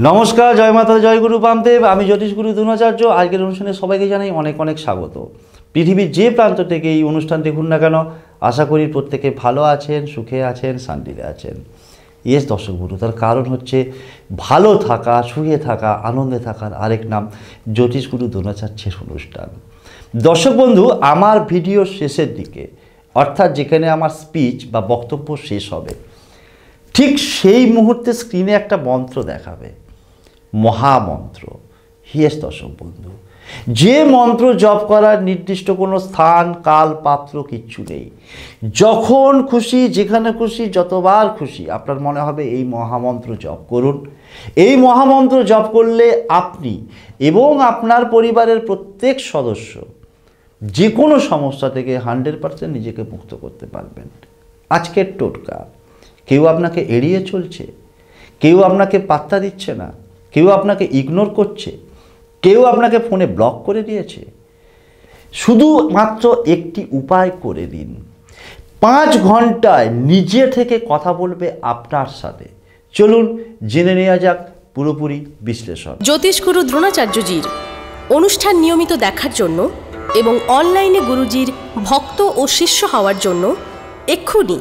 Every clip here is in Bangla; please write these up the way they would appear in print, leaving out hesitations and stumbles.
নমস্কার, জয় মাতা, জয় গুরু বামদেব। আমি জ্যোতিষগুরু দ্রোণাচার্য। আজকের অনুষ্ঠানে সবাইকে জানাই অনেক অনেক স্বাগত। পৃথিবীর যে প্রান্ত থেকে এই অনুষ্ঠান দেখুন না কেন, আশা করি প্রত্যেকে ভালো আছেন, সুখে আছেন, শান্তিতে আছেন। ইয়েস দর্শক বন্ধু, তার কারণ হচ্ছে ভালো থাকা, সুখে থাকা, আনন্দে থাকার আরেক নাম জ্যোতিষগুরু দ্রোণাচার্যের অনুষ্ঠান। দর্শক বন্ধু, আমার ভিডিও শেষের দিকে, অর্থাৎ যেখানে আমার স্পিচ বা বক্তব্য শেষ হবে, ঠিক সেই মুহূর্তে স্ক্রিনে একটা মন্ত্র দেখাবে, মহামন্ত্র। হিয়েস দর্শক বন্ধু, যে মন্ত্র জপ করার নির্দিষ্ট কোনো স্থান, কাল, পাত্র কিচ্ছু নেই। যখন খুশি, যেখানে খুশি, যতবার খুশি আপনার মনে হবে এই মহামন্ত্র জপ করুন। এই মহামন্ত্র জপ করলে আপনি এবং আপনার পরিবারের প্রত্যেক সদস্য যে কোনো সমস্যা থেকে 100% নিজেকে মুক্ত করতে পারবেন। আজকের টোটকা: কেউ আপনাকে এড়িয়ে চলছে, কেউ আপনাকে পাত্তা দিচ্ছে না, কেউ আপনাকে ইগনোর করছে, কেউ আপনাকে ফোনে ব্লক করে দিয়েছে, শুধুমাত্র একটি উপায় করে দিন। 5 ঘন্টায় নিজে থেকে কথা বলবে আপনার সাথে। চলুন জেনে নেওয়া যাক পুরোপুরি বিশ্লেষণ। জ্যোতিষগুরু দ্রোণাচার্যজির অনুষ্ঠান নিয়মিত দেখার জন্য এবং অনলাইনে গুরুজির ভক্ত ও শিষ্য হওয়ার জন্য এক্ষুনি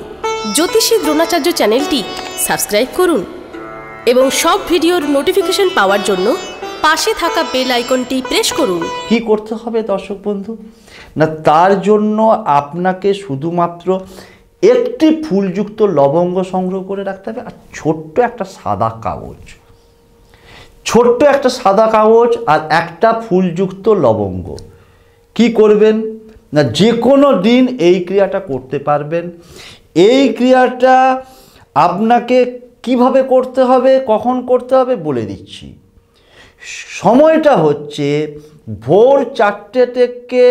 জ্যোতিষী দ্রোণাচার্য চ্যানেলটি সাবস্ক্রাইব করুন এবং সব ভিডিওর নোটিফিকেশন পাওয়ার জন্য পাশে থাকা বেল আইকনটি প্রেস করুন। কি করতে হবে দর্শক বন্ধু? না, তার জন্য আপনাকে শুধুমাত্র একটি ফুলযুক্ত লবঙ্গ সংগ্রহ করে রাখতে হবে আর ছোট্ট একটা সাদা কাগজ, ছোট্ট একটা সাদা কাগজ আর একটা ফুলযুক্ত লবঙ্গ। কি করবেন না, যে কোনো দিন এই ক্রিয়াটা করতে পারবেন। এই ক্রিয়াটা আপনাকে কিভাবে করতে হবে, কখন করতে হবে বলে দিচ্ছি। সময়টা হচ্ছে ভোর 4টে থেকে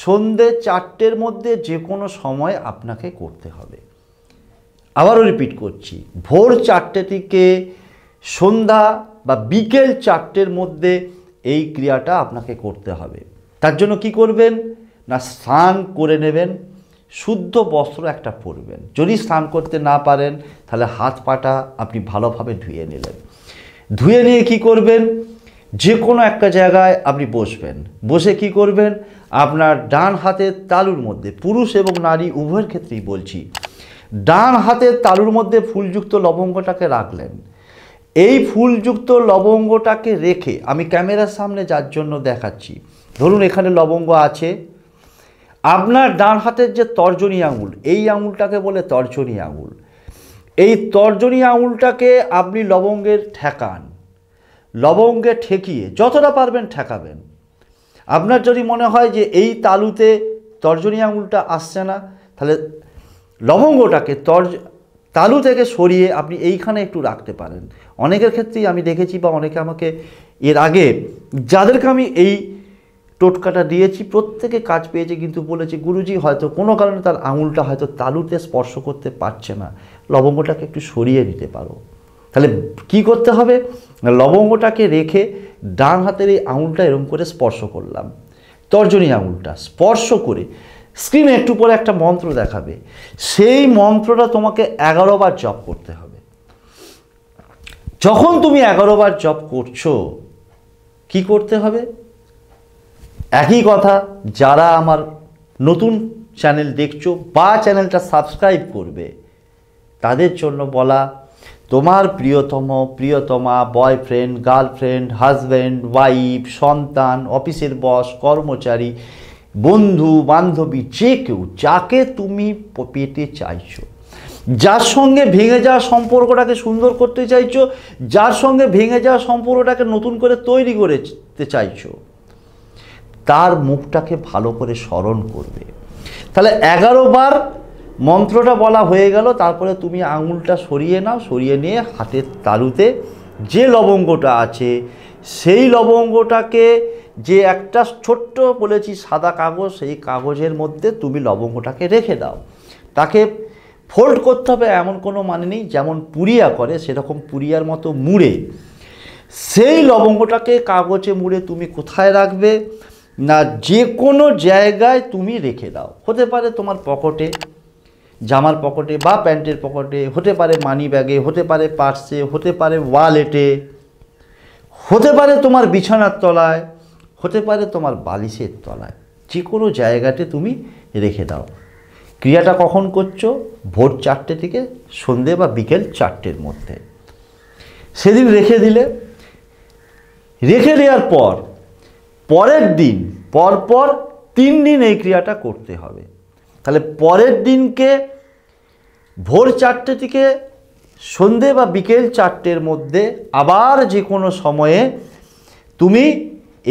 সন্ধ্যে 4টের মধ্যে যে কোনো সময় আপনাকে করতে হবে। আবারও রিপিট করছি, ভোর 4টে থেকে সন্ধ্যা বা বিকেল 4টের মধ্যে এই ক্রিয়াটা আপনাকে করতে হবে। তার জন্য কি করবেন না, স্নান করে নেবেন, শুদ্ধ বস্ত্র একটা পরবেন। যদি স্নান করতে না পারেন তাহলে হাত পাটা আপনি ভালোভাবে ধুয়ে নিলেন। ধুয়ে নিয়ে কি করবেন, যে কোনো একটা জায়গায় আপনি বসবেন। বসে কি করবেন, আপনার ডান হাতের তালুর মধ্যে, পুরুষ এবং নারী উভয়ের ক্ষেত্রেই বলছি, ডান হাতের তালুর মধ্যে ফুলযুক্ত লবঙ্গটাকে রাখলেন। এই ফুলযুক্ত লবঙ্গটাকে রেখে, আমি ক্যামেরার সামনে যার জন্য দেখাচ্ছি, ধরুন এখানে লবঙ্গ আছে। আপনার ডান হাতের যে তর্জনী আঙুল, এই আঙুলটাকে বলে তর্জনী আঙুল। এই তর্জনী আঙুলটাকে আপনি লবঙ্গের ঠেকান, লবঙ্গে ঠেকিয়ে যতটা পারবেন ঠেকাবেন। আপনার যদি মনে হয় যে এই তালুতে তর্জনী আঙুলটা আসছে না, তাহলে লবঙ্গটাকে তালু থেকে সরিয়ে আপনি এইখানে একটু রাখতে পারেন। অনেকের ক্ষেত্রেই আমি দেখেছি, বা অনেকে আমাকে এর আগে যাদেরকে আমি এই টোটকাটা দিয়েছি প্রত্যেকে কাজ পেয়েছে, কিন্তু বলেছে গুরুজি হয়তো কোনো কারণে তার আঙুলটা হয়তো তালুতে স্পর্শ করতে পারছে না, লবঙ্গটাকে একটু সরিয়ে দিতে পারো। তাহলে কি করতে হবে, লবঙ্গটাকে রেখে ডান হাতের এই আঙুলটা এরকম করে স্পর্শ করলাম, তর্জনী আঙুলটা স্পর্শ করে স্ক্রিনে একটু পরে একটা মন্ত্র দেখাবে। সেই মন্ত্রটা তোমাকে 11 বার জপ করতে হবে। যখন তুমি 11 বার জপ করছো, কি করতে হবে, একই কথা, যারা আমার নতুন চ্যানেল দেখছো বা চ্যানেলটা সাবস্ক্রাইব করবে তাদের জন্য বলা, তোমার প্রিয়তম, প্রিয়তমা, বয়ফ্রেন্ড, গার্লফ্রেন্ড, হাজব্যান্ড, ওয়াইফ, সন্তান, অফিসের বস, কর্মচারী, বন্ধু বান্ধবী, যে কেউ যাকে তুমি পেতে চাইছো, যার সঙ্গে ভেঙে যাওয়া সম্পর্কটাকে সুন্দর করতে চাইছো, যার সঙ্গে ভেঙে যাওয়া সম্পর্কটাকে নতুন করে তৈরি করতে চাইছো, তার মুখটাকে ভালো করে স্মরণ করবে। তাহলে 11 বার মন্ত্রটা বলা হয়ে গেল। তারপরে তুমি আঙুলটা সরিয়ে নাও, সরিয়ে নিয়ে হাতের তালুতে যে লবঙ্গটা আছে সেই লবঙ্গটাকে, যে একটা ছোট্ট বলেছি সাদা কাগজ, সেই কাগজের মধ্যে তুমি লবঙ্গটাকে রেখে দাও। তাকে ফোল্ড করতে হবে এমন কোনো মানে নেই, যেমন পুরিয়া করে সেরকম পুরিয়ার মতো মুড়ে সেই লবঙ্গটাকে কাগজে মুড়ে তুমি কোথায় রাখবে না, যে কোনো জায়গায় তুমি রেখে দাও। হতে পারে তোমার পকেটে, জামার পকেটে বা প্যান্টের পকেটে, হতে পারে মানি ব্যাগে, হতে পারে পার্সে, হতে পারে ওয়ালেটে, হতে পারে তোমার বিছানার তলায়, হতে পারে তোমার বালিশের তলায়, যে কোনো জায়গাতে তুমি রেখে দাও। ক্রিয়াটা কখন করছো? ভোর 4টে থেকে সন্ধে বা বিকেল 4টের মধ্যে। সেদিন রেখে দিলে, রেখে দেওয়ার পর পরের দিন পরপর 3 দিন এই ক্রিয়াটা করতে হবে। তাহলে পরের দিনকে ভোর 4টে থেকে সন্ধে বা বিকেল 4টের মধ্যে আবার যে কোনো সময়ে তুমি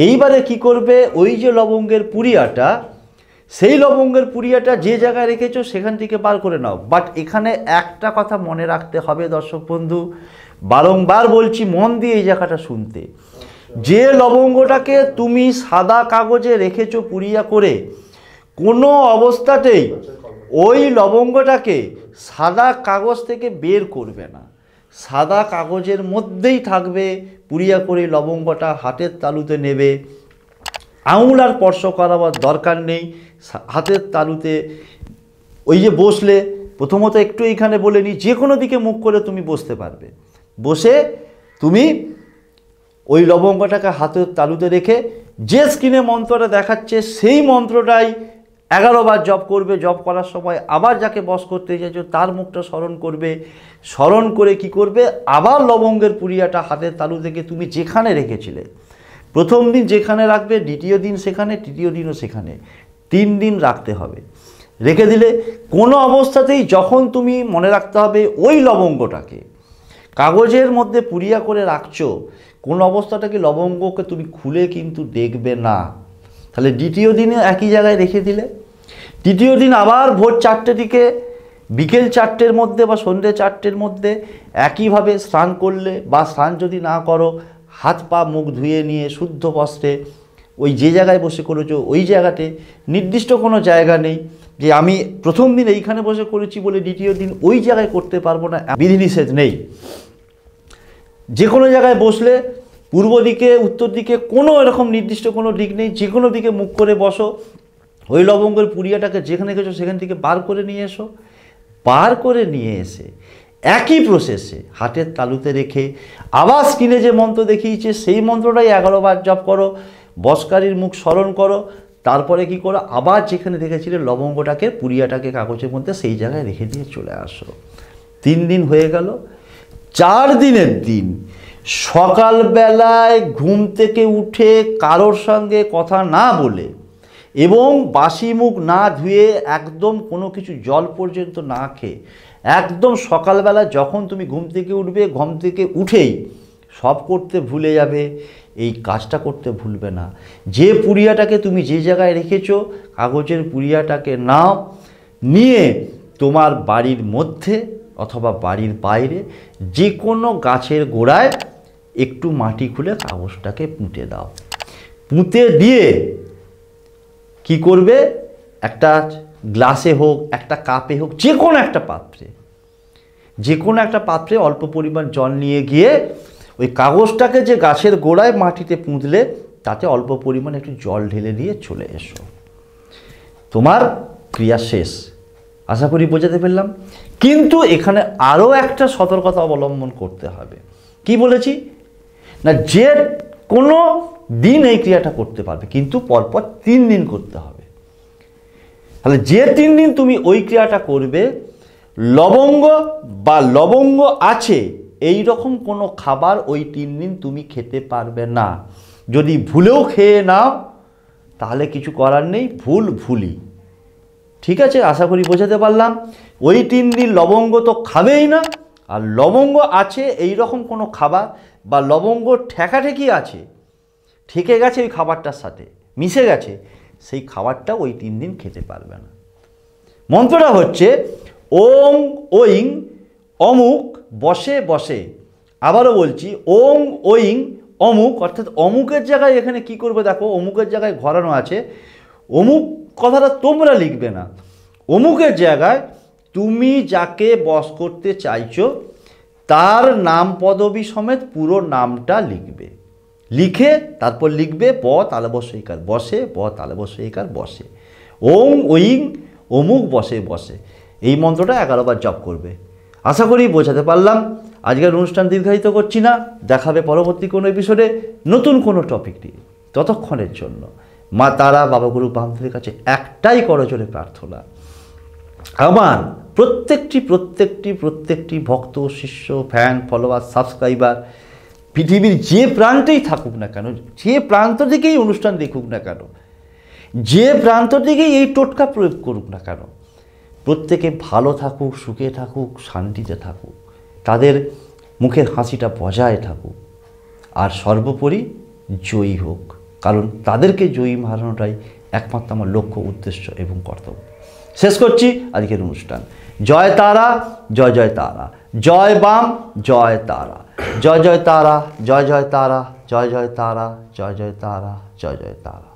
এইবারে কি করবে, ওই যে লবঙ্গের পুরিয়াটা, সেই লবঙ্গের পুরিয়াটা যে জায়গায় রেখেছো সেখান থেকে বার করে নাও। বাট এখানে একটা কথা মনে রাখতে হবে দর্শক বন্ধু, বারংবার বলছি, মন দিয়ে এই জায়গাটা শুনতে, যে লবঙ্গটাকে তুমি সাদা কাগজে রেখেছো পুরিয়া করে, কোনো অবস্থাতেই ওই লবঙ্গটাকে সাদা কাগজ থেকে বের করবে না। সাদা কাগজের মধ্যেই থাকবে, পুরিয়া করে লবঙ্গটা হাতের তালুতে নেবে, আঙুল আর স্পর্শ করাবার দরকার নেই। হাতের তালুতে ওই যে বসলে, প্রথমত একটু এইখানে বলে নিই, যে কোনো দিকে মুখ করে তুমি বসতে পারবে। বসে তুমি ওই লবঙ্গটাকে হাতের তালুতে রেখে যে স্ক্রিনে মন্ত্রটা দেখাচ্ছে সেই মন্ত্রটাই 11 বার জপ করবে। জপ করার সময় আবার যাকে বশ করতে চাইছো তার মুখটা স্মরণ করবে। স্মরণ করে কি করবে, আবার লবঙ্গের পুরিয়াটা হাতের তালু থেকে তুমি যেখানে রেখেছিলে, প্রথম দিন যেখানে রাখবে, দ্বিতীয় দিন সেখানে, তৃতীয় দিনও সেখানে, 3 দিন রাখতে হবে। রেখে দিলে কোনো অবস্থাতেই যখন তুমি মনে রাখতে হবে ওই লবঙ্গটাকে কাগজের মধ্যে পুরিয়া করে রাখছো, কোন অবস্থাটাকে লবঙ্গকে তুমি খুলে কিন্তু দেখবে না। তাহলে দ্বিতীয় দিনে একই জায়গায় রেখে দিলে, তৃতীয় দিন আবার ভোর 4টে থেকে বিকেল 4টের মধ্যে বা সন্ধ্যে 4টের মধ্যে একইভাবে স্নান করলে, বা স্নান যদি না করো হাত পা মুখ ধুয়ে নিয়ে শুদ্ধ বস্ত্রে ওই যে জায়গায় বসে করেছো ওই জায়গাতে, নির্দিষ্ট কোনো জায়গা নেই যে আমি প্রথম দিন এইখানে বসে করেছি বলে দ্বিতীয় দিন ওই জায়গায় করতে পারবো না, বিধিনিষেধ নেই। যে কোনো জায়গায় বসলে, পূর্ব দিকে উত্তর দিকে কোনো এরকম নির্দিষ্ট কোনো দিক নেই, যে কোনো দিকে মুখ করে বসো, ওই লবঙ্গের পুরিয়াটাকে যেখানে গেছো সেখান থেকে বার করে নিয়ে এসো। বার করে নিয়ে এসে একই প্রসেসে হাতের তালুতে রেখে আবার স্ক্রিনে যে মন্ত্র দেখিয়েছে সেই মন্ত্রটাই 11 বার জপ করো, বসকারীর মুখ স্মরণ করো। তারপরে কি করো, আবার যেখানে দেখেছিলে লবঙ্গটাকে পুরিয়াটাকে কাগজের মধ্যে সেই জায়গায় রেখে দিয়ে চলে আসো। 3 দিন হয়ে গেল। 4 দিনের দিন সকালবেলায় ঘুম থেকে উঠে কারোর সঙ্গে কথা না বলে এবং বাসি মুখ না ধুয়ে, একদম কোনো কিছু জল পর্যন্ত না খেয়ে, একদম সকালবেলা যখন তুমি ঘুম থেকে উঠবে, ঘুম থেকে উঠেই সব করতে ভুলে যাবে, এই কাজটা করতে ভুলবে না। যে পুরিয়াটাকে তুমি যে জায়গায় রেখেছো, কাগজের পুরিয়াটাকে নাও, নিয়ে তোমার বাড়ির মধ্যে অথবা বাড়ির বাইরে যে কোনো গাছের গোড়ায় একটু মাটি খুলে কাগজটাকে পুঁতে দাও। পুঁতে দিয়ে কি করবে, একটা গ্লাসে হোক, একটা কাপে হোক, যে কোনো একটা পাত্রে অল্প পরিমাণ জল নিয়ে গিয়ে ওই কাগজটাকে যে গাছের গোড়ায় মাটিতে পুঁতলে তাতে অল্প পরিমাণ একটু জল ঢেলে দিয়ে চলে এসো। তোমার ক্রিয়া শেষ। আশা করি বোঝাতে পারলাম। কিন্তু এখানে আরও একটা সতর্কতা অবলম্বন করতে হবে। কি বলেছি না, যে কোনো দিন এই ক্রিয়াটা করতে পারবে, কিন্তু পরপর 3 দিন করতে হবে। তাহলে যে 3 দিন তুমি ওই ক্রিয়াটা করবে, লবঙ্গ বা লবঙ্গ আছে এই রকম কোনো খাবার ওই 3 দিন তুমি খেতে পারবে না। যদি ভুলেও খেয়ে নাও তাহলে কিছু করার নেই, ভুলই। ঠিক আছে, আশা করি বোঝাতে পারলাম। ওই 3 দিন লবঙ্গ তো খাবেই না, আর লবঙ্গ আছে এই রকম কোনো খাবার বা লবঙ্গ ঠেকাঠেকি আছে, ঠেকে গেছে ওই খাবারটার সাথে, মিশে গেছে, সেই খাবারটা ওই 3 দিন খেতে পারবে না। মন্ত্রটা হচ্ছে ওং ঐং অমুক বসে বসে। আবারও বলছি, ওং ঐং অমুক, অর্থাৎ অমুকের জায়গায় এখানে কি করবে দেখো, অমুকের জায়গায় ঘরানো আছে, অমুক কথাটা তোমরা লিখবে না, অমুকের জায়গায় তুমি যাকে বশ করতে চাইছো তার নাম পদবী সমেত পুরো নামটা লিখবে। লিখে তারপর লিখবে ব তালবস্যইকার বসে, ব তালবস্যইকার বসে, ওং ঐং অমুক বসে বসে। এই মন্ত্রটা 11 বার জপ করবে। আশা করি বোঝাতে পারলাম। আজকের অনুষ্ঠান দীর্ঘায়িত করছি না, দেখাবে পরবর্তী কোনো এপিসোডে নতুন কোনো টপিক নিয়ে। ততক্ষণের জন্য মা তারা, বাবা গুরু বামদেবের কাছে একটাই করজোড়ে প্রার্থনা, আমার প্রত্যেকটি ভক্ত, শিষ্য, ফ্যান, ফলোয়ার, সাবস্ক্রাইবার পৃথিবীর যে প্রান্তেই থাকুক না কেন, যে প্রান্ত থেকেই অনুষ্ঠান দেখুক না কেন, যে প্রান্ত থেকেই এই টোটকা প্রয়োগ করুক না কেন, প্রত্যেকে ভালো থাকুক, সুখে থাকুক, শান্তিতে থাকুক, তাদের মুখের হাসিটা বজায় থাকুক, আর সর্বোপরি জয়ী হোক। কারণ তাদেরকে জয়ী হারানোটাই একমাত্র আমার লক্ষ্য, উদ্দেশ্য এবং কর্তব্য। শেষ করছি আজকের অনুষ্ঠান। জয় তারা, জয় জয় তারা, জয় বাম, জয় তারা, জয় জয় তারা, জয় জয় তারা, জয় জয় তারা, জয় জয় তারা, জয় জয় তারা।